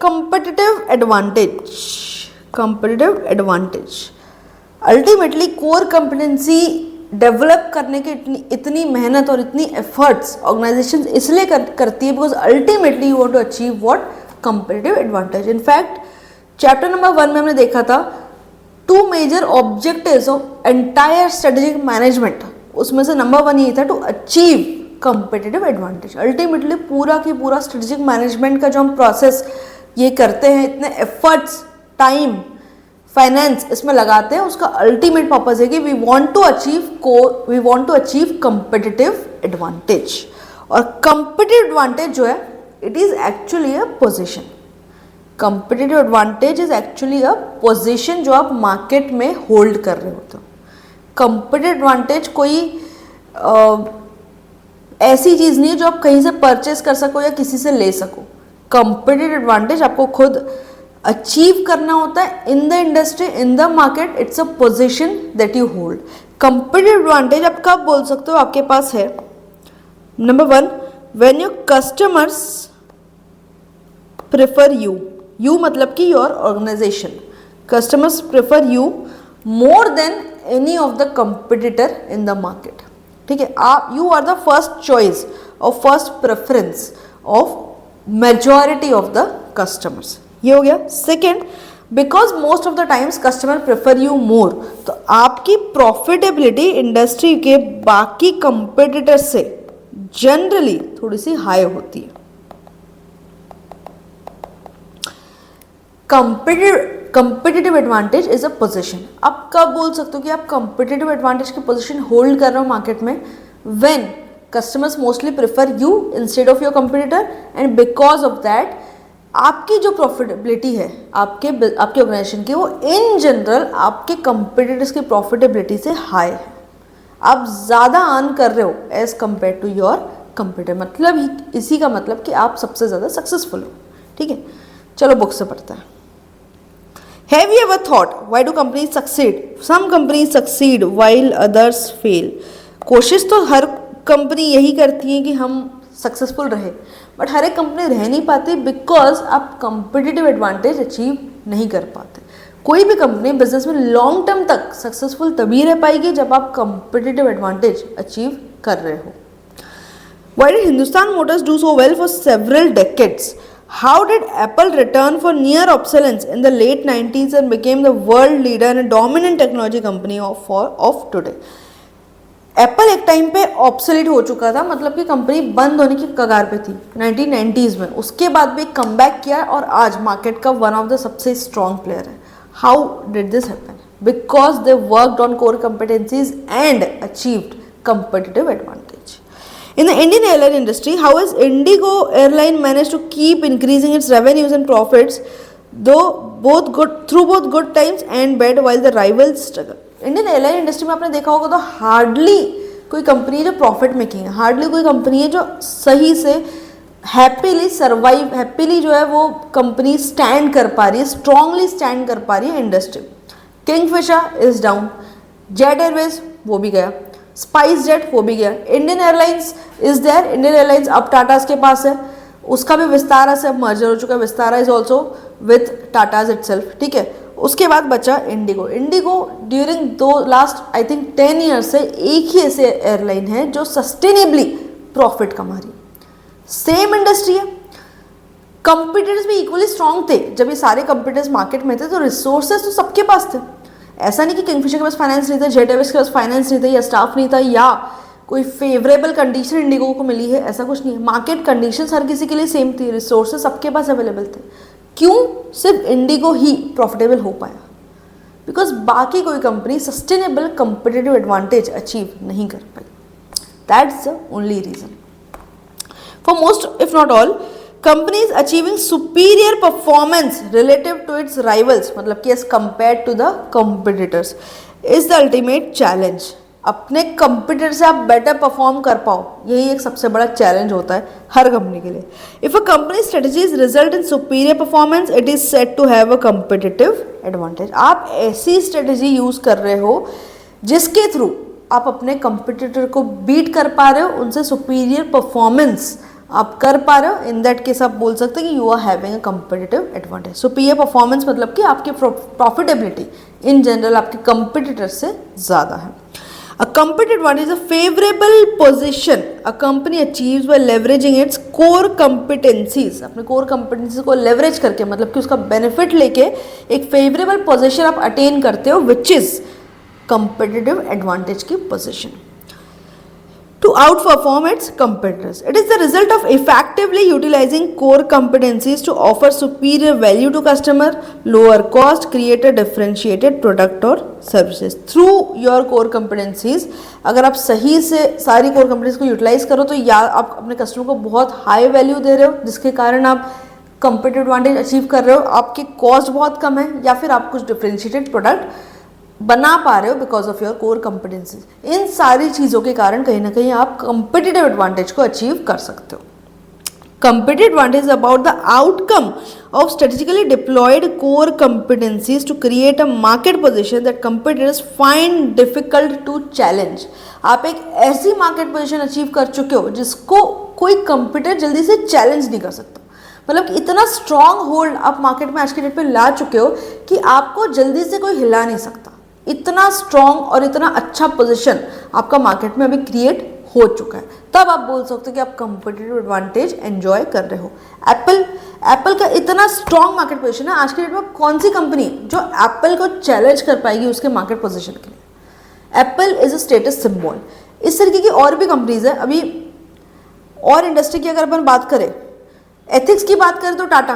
competitive advantage ultimately core competency develop करने की इतनी मेहनत और इतनी एफर्ट्स ऑर्गेनाइजेशन इसलिए करती है because ultimately you want to achieve what competitive advantage. In fact chapter number 1 में हमने देखा था 2 major objectives of entire strategic management. उसमें से नंबर 1 ये था to achieve competitive advantage. Ultimately पूरा की पूरा स्ट्रेटेजिक मैनेजमेंट का जो हम प्रोसेस ये करते हैं, इतने एफर्ट्स, टाइम, फाइनेंस इसमें लगाते हैं, उसका अल्टीमेट पर्पस है कि we want to achieve competitive advantage. और कंपेटिटिव एडवांटेज जो है it is actually a position. Competitive advantage is actually a position जो आप मार्केट में होल्ड कर रहे होते हो. कंपेटिटिव एडवांटेज कोई ऐसी चीज नहीं है जो आप कहीं से परचेस कर सको या किसी से ले सको. कंपेटिटिव एडवांटेज आपको खुद अचीव करना होता है in the industry, in the market. It's a position that you hold. Competitive advantage आप कब बोल सकते हो आपके पास है? Number 1, when your customers prefer you मतलब कि your organization. Customers prefer you more than any of the competitor in the market. ठीक है, आप you are the first choice और first preference of majority of the customers. ये हो गया. Second, because most of the times customer prefer you मोर, तो आपकी profitability industry के बाकी कंपिटिटर्स से जनरली थोड़ी सी हाई होती है. Competitive advantage is a position. आप कब बोल सकते हो कि आप कंपिटिटिव एडवांटेज की पोजीशन होल्ड कर रहे हो मार्केट में? When customers mostly prefer you instead of your competitor and because of that आपकी जो प्रॉफिटेबिलिटी है आपके ऑर्गेनाइजेशन की वो इन जनरल आपके कंपिटिटर्स की प्रॉफिटेबिलिटी से हाई है. आप ज़्यादा अर्न कर रहे हो as compare to your competitor. मतलब इसी का मतलब कि आप सबसे ज़्यादा सक्सेसफुल हो. ठीक है, चलो बुक से पढ़ते हैं. Have you ever thought why do companies succeed? Some companies succeed while others fail. कोशिश तो हर कंपनी यही करती है कि हम सक्सेसफुल रहे, बट हर एक कंपनी रह नहीं पाती बिकॉज आप कंपिटिटिव एडवांटेज अचीव नहीं कर पाते. कोई भी कंपनी बिजनेस में लॉन्ग टर्म तक सक्सेसफुल तभी रह पाएगी जब आप कंपिटिटिव एडवांटेज अचीव कर रहे हो. Why did Hindustan Motors do so well for several decades? How did Apple return for near obsolescence in the late 90s and became the world leader and a dominant technology company of today? Apple एक time पे obsolete हो चुका था, मतलब कि company बंद होने की कगार पे थी 1990s में. उसके बाद भी कमबैक किया और आज मार्केट का वन ऑफ द सबसे स्ट्रॉन्ग प्लेयर है. How did this happen? Because they worked on core competencies and achieved competitive advantage. In the Indian airline industry, how has Indigo Airline managed to keep increasing its revenues and profits through both good times and bad while the rivals struggle? Indian airline industry में आपने देखा होगा तो hardly कोई company है जो profit making है, hardly कोई कंपनी है जो सही से हैप्पीली जो है वो कंपनी स्टैंड कर पा रही है, स्ट्रांगली स्टैंड कर पा रही है industry. Kingfisher is down, Jet Airways वो भी गया, स्पाइस जेट वो भी गया, Indian Airlines is there. Indian Airlines अब टाटास के पास है, उसका भी विस्तारा से मर्जर हो चुका है. Vistara is also with Tatas itself. ठीक है, उसके बाद बचा Indigo. Indigo during last I think 10 years से एक ही ऐसे एयरलाइन है जो सस्टेनेबली प्रॉफिट कमा रही है. सेम इंडस्ट्री है, कंपीटिटर्स भी इक्वली स्ट्रांग थे. जब ये सारे कंपीटिटर्स मार्केट में थे तो रिसोर्सेज तो सबके पास थे. ऐसा नहीं कि किंगफिशर के पास फाइनेंस नहीं था, जेट एयरवेज के पास फाइनेंस नहीं था, या स्टाफ नहीं था, या कोई फेवरेबल कंडीशन इंडिगो को मिली है, ऐसा कुछ नहीं है. मार्केट कंडीशंस हर किसी के लिए सेम थी, रिसोर्सेज सबके पास अवेलेबल थे. क्यों सिर्फ इंडिगो ही प्रॉफिटेबल हो पाया? बिकॉज बाकी कोई company sustainable competitive advantage achieve नहीं कर पाई. That's the only reason. For most if not all companies achieving superior performance relative to its rivals, मतलब कि as compare to the competitors, is the ultimate challenge. अपने competitor से आप better perform कर पाओ, यही एक सबसे बड़ा चैलेंज होता है हर कंपनी के लिए. If a company strategies result in superior performance, it is said to have a competitive advantage. आप ऐसी स्ट्रेटजी यूज कर रहे हो जिसके थ्रू आप अपने कंपिटिटर को बीट कर पा रहे हो, उनसे सुपीरियर परफॉर्मेंस आप कर पा रहे हो, इन दैट केस आप बोल सकते हैं कि you are having a competitive advantage. Superior performance मतलब कि आपकी प्रॉफिटेबिलिटी इन जनरल आपके कंपिटिटर से ज़्यादा है। A competitive advantage is a favorable position a company achieves by leveraging its core competencies। अपने core competencies को leverage करके मतलब कि उसका benefit लेके एक favorable position आप attain करते हो, which is competitive advantage की position to outperform its competitors. It is the result of effectively utilizing core competencies to offer superior value to customer, lower cost, create a differentiated product or services. Through your core competencies, अगर आप सही से सारी core competencies को utilize करो तो या आप अपने customer को बहुत high value दे रहे हो जिसके कारण आप competitive advantage achieve कर रहे हो, आपकी cost बहुत कम है या फिर आप कुछ differentiated product बना पा रहे हो because of your core competencies. इन सारी चीज़ों के कारण कहीं ना कहीं आप कंपिटिटिव एडवांटेज को अचीव कर सकते हो। Competitive advantage about the outcome of strategically deployed core competencies to create a market position that competitors find difficult to challenge. आप एक ऐसी मार्केट पोजीशन अचीव कर चुके हो जिसको कोई कंपिटिटर जल्दी से चैलेंज नहीं कर सकता। मतलब कि इतना स्ट्रॉन्ग होल्ड आप मार्केट में आज के डेट पे ला चुके हो कि आपको जल्दी से कोई हिला नहीं सकता। इतना स्ट्रॉन्ग और इतना अच्छा पोजीशन आपका मार्केट में अभी क्रिएट हो चुका है, तब आप बोल सकते हो कि आप कंपिटिटिव एडवांटेज एंजॉय कर रहे हो। एप्पल का इतना स्ट्रॉन्ग मार्केट पोजीशन है, आज के डेट में कौन सी कंपनी जो एप्पल को चैलेंज कर पाएगी उसके मार्केट पोजीशन के लिए। Apple is a status symbol. इस तरीके की और भी कंपनीज है। अभी और इंडस्ट्री की अगर अपन बात करें, एथिक्स की बात करें तो Tata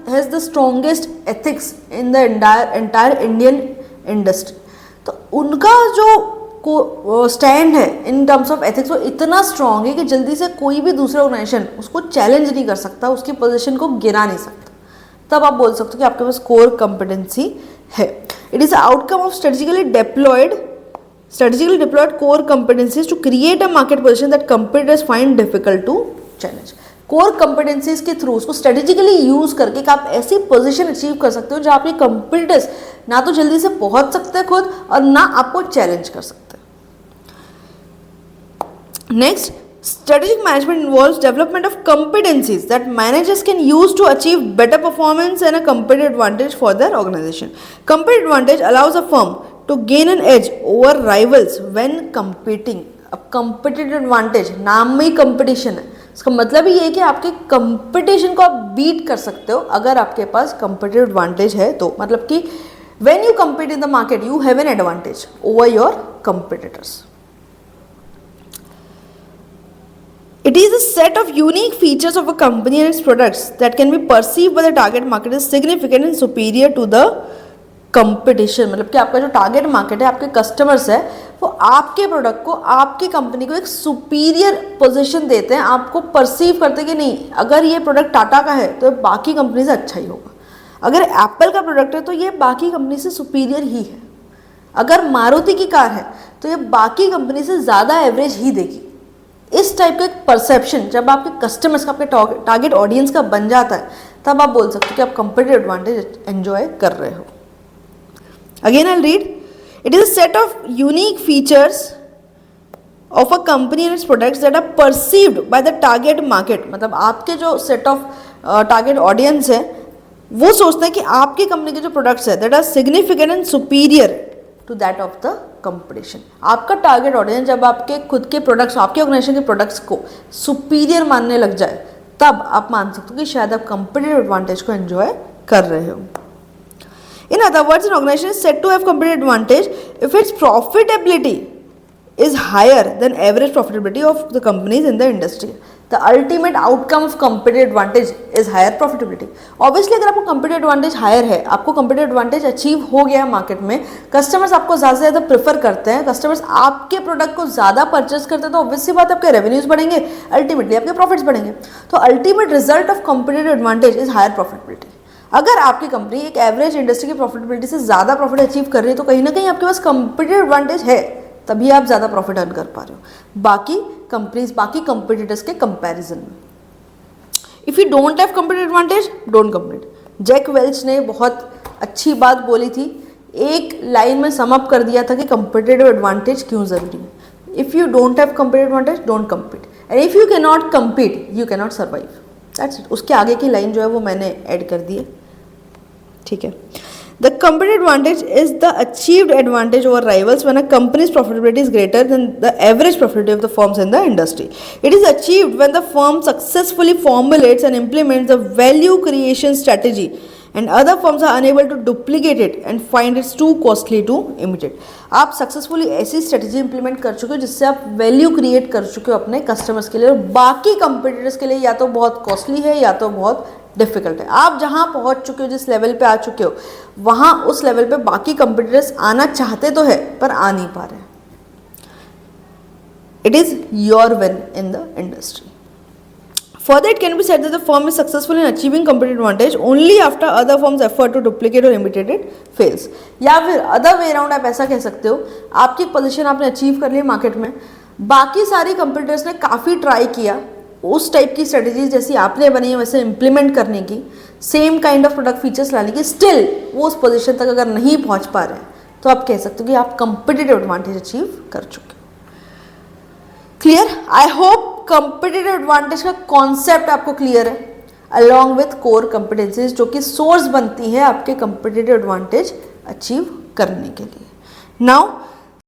has the strongest ethics in the entire Indian industry. तो उनका जो स्टैंड है इन टर्म्स ऑफ एथिक्स वो इतना स्ट्रॉन्ग है कि जल्दी से कोई भी दूसरा ऑर्गेनाइजेशन उसको चैलेंज नहीं कर सकता, उसकी पोजीशन को गिरा नहीं सकता। तब आप बोल सकते हो कि आपके पास कोर कॉम्पिटेंसी है। It is outcome of strategically deployed core competencies to create a market position that competitors find difficult to challenge. Core competencies के थ्रू उसको स्ट्रेटेजिकली यूज करके आप ऐसी पोजीशन अचीव कर सकते हो जहाँ आपके कंपीटिटर्स ना तो जल्दी से पहुंच सकते हैं खुद और ना आपको चैलेंज कर सकते हैं। Next, strategic management involves development of competencies that managers can use to achieve better performance and a competitive advantage for their organization. Competitive advantage allows a firm to gain an edge over rivals when competing. अब competitive advantage नाम में ही competition है, इसका मतलब ही ये है कि आपके कंपटीशन को आप बीट कर सकते हो अगर आपके पास competitive advantage है तो। मतलब कि when you compete in the market you have an advantage over your competitors. It is a set of unique features of a company and its products that can be perceived by the target market as significant and superior to the competition. मतलब कि आपका जो target market है, आपके customers है, वो आपके product को, आपकी कंपनी को एक सुपीरियर पोजीशन देते हैं, आपको परसीव करते हैं कि नहीं अगर ये प्रोडक्ट टाटा का है तो बाकी कंपनी से अच्छा ही होगा, अगर एप्पल का प्रोडक्ट है तो ये बाकी कंपनी से सुपीरियर ही है, अगर मारुति की कार है तो ये बाकी कंपनी से ज़्यादा एवरेज ही देगी। इस टाइप का एक परसेप्शन जब आपके कस्टमर्स का, आपके टारगेट ऑडियंस का बन जाता है, तब आप बोल सकते हो कि आप कंपीटिटिव एडवांटेज एंजॉय कर रहे हो। Again I read, it is a set of unique features of a company and its products that are perceived by the target market. मतलब आपके जो सेट ऑफ टारगेट ऑडियंस है वो सोचते हैं कि आपकी कंपनी के जो प्रोडक्ट्स है that are significant and superior to that of the competition. आपका टारगेट ऑडियंस जब आपके खुद के प्रोडक्ट्स, आपके ऑर्गेनाइजेशन के प्रोडक्ट्स को सुपीरियर मानने लग जाए, तब आप मान सकते हो कि शायद आप कंपीटिटिव एडवांटेज को एंजॉय कर रहे हो। In other words, an organization is said to have competitive advantage if its profitability is higher than average profitability of the companies in the industry. The ultimate outcome of competitive advantage is higher profitability. Obviously, अगर आपको competitive advantage higher है, आपको competitive advantage achieve हो गया है market में, customers आपको ज़्यादा से ज़्यादा प्रेफर करते हैं, कस्टमर्स आपके प्रोडक्ट को ज़्यादा परचेस करते हैं, तो ऑब्वियसली बात आपके रेवेन्यूज बढ़ेंगे, अल्टीमेटली आपके प्रॉफिट्स बढ़ेंगे। तो ultimate result of competitive advantage is higher profitability. अगर आपकी कंपनी एक एवरेज इंडस्ट्री की प्रॉफिटेबिलिटी से ज़्यादा प्रॉफिट अचीव कर रही है तो कहीं ना कहीं आपके पास कंपीटिटिव एडवांटेज है, तभी आप ज़्यादा प्रॉफिट अर्न कर पा रहे हो बाकी कंपनीज, बाकी कंपीटिटर्स के कंपैरिजन में। If you don't have competitive advantage, don't compete. Jack Welch ने बहुत अच्छी बात बोली थी, एक लाइन में सम अप कर दिया था कि कंपीटिटिव एडवांटेज क्यों ज़रूरी है। If you don't have competitive advantage, don't compete. And if you can not compete you can not survive, that's it. उसके आगे की लाइन जो है वो मैंने ऐड कर दी है, ठीक है। The competitive advantage is the achieved advantage over rivals when a company's profitability is greater than the average profitability of the firms in the industry. It is achieved when the firm successfully formulates and implements the value creation strategy and other firms are unable to duplicate it and find it too costly to imitate. आप successfully ऐसी strategy implement कर चुके हो जिससे आप value create कर चुके हो अपने कस्टमर्स के लिए, और बाकी कंपटीटर्स के लिए या तो बहुत कॉस्टली है या तो बहुत डिफिकल्ट है। आप जहां पहुंच चुके हो, जिस लेवल पे आ चुके हो, वहां उस लेवल पे बाकी कंपटीटर्स आना चाहते तो है पर आ नहीं पा रहे। It is your win in the industry. Further, it can be said that the firm is successful in achieving competitive advantage only after other firms effort to duplicate or imitate it fails. या फिर other way around आप ऐसा कह सकते हो, आपकी position आपने achieve कर ली मार्केट में, बाकी सारी कंपटीटर्स ने काफ़ी ट्राई किया उस टाइप की स्ट्रेटेजीज जैसी आपने बनी है वैसे इंप्लीमेंट करने की, same kind of product features लाने की, स्टिल वो उस पोजीशन तक अगर नहीं पहुंच पा रहे हैं तो आप कह सकते हो कि आप कंपटीटिव एडवांटेज अचीव कर चुके हो। Clear? I hope competitive advantage का कॉन्सेप्ट आपको क्लियर है, अलॉन्ग विथ कोर कंपिटेंसीज जो कि सोर्स बनती है आपके कंपटीटिव एडवांटेज अचीव करने के लिए। नाउ